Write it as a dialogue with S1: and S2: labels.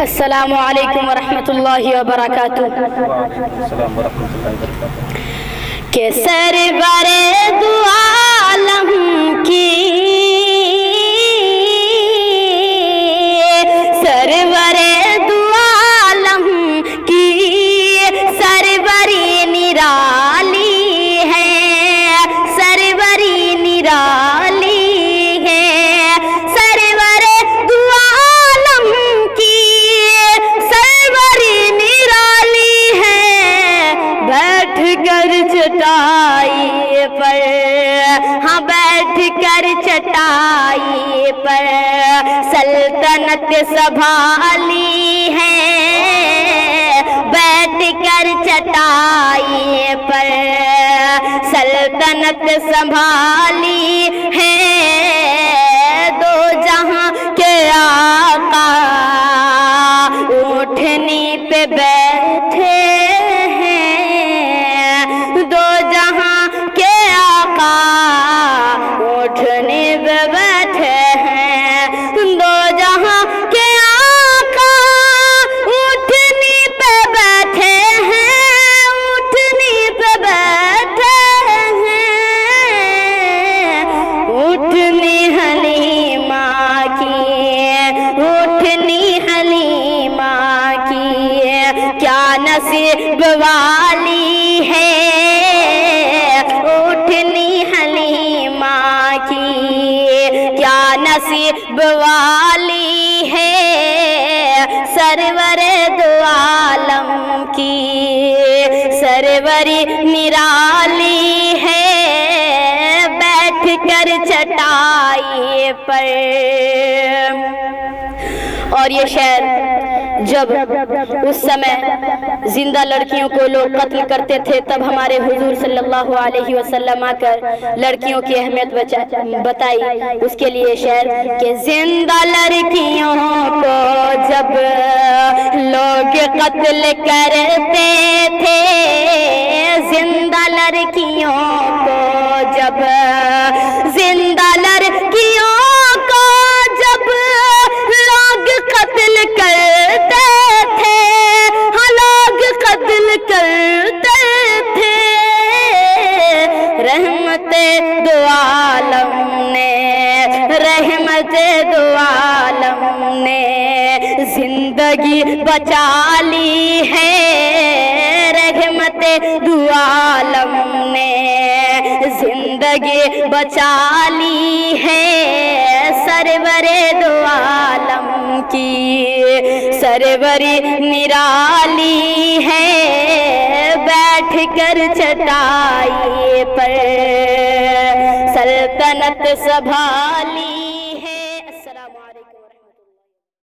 S1: السلام علیکم ورحمۃ اللہ وبرکاتہ۔ کہ سرور دو عالم کی سرور دو عالم کی سروری نرالی ہے، سروری نرالی ہے، سرور دو عالم کی سروری نرالی ہے۔ بیٹھ کر چٹائی پر، ہاں بیٹھ کر چٹائی پر سلطنت سنبھالی ہے، بیٹھ کر چٹائی پر سلطنت سنبھالی ہے۔ دو جہاں کے آقا اونٹنی پہ بیٹھے ہیں، دو جہاں کے آقا اونٹنی پہ بیٹھے ہیں، دو جہاں کے آقا اونٹنی پہ بیٹھے ہیں، اونٹنی پہ بیٹھے ہیں۔ اونٹنی حلیمہ کی، اونٹنی حلیمہ کی کیا نصیب والی ہے، اونٹنی حلیمہ کی کیا نصیب والی ہے۔ سرور دو عالم کی سروری نرالی ہے، بیٹھ کر چٹائی پر۔ اور یہ شعر جب اس سمے زندہ لڑکیوں کو لوگ قتل کرتے تھے، تب ہمارے حضور صلی اللہ علیہ وسلم آ کر لڑکیوں کی اہمیت بتائی۔ اس کے لیے شعر کہ زندہ لڑکیوں کو جب لوگ قتل کرتے تھے، زندہ لڑکیوں کو جب، زندہ لڑکیوں کو جب لوگ قتل کرتے تھے، ہاں لوگ قتل کرتے تھے، رحمت دو عالم نے، رحمت دو عالم نے زندگی بچا لی ہے، رحمت دو عالم نے زندگی بچا لی ہے۔ سرور دو عالم کی سروری نرالی ہے، بیٹھ کر چٹائی پر سلطنت سنبھالی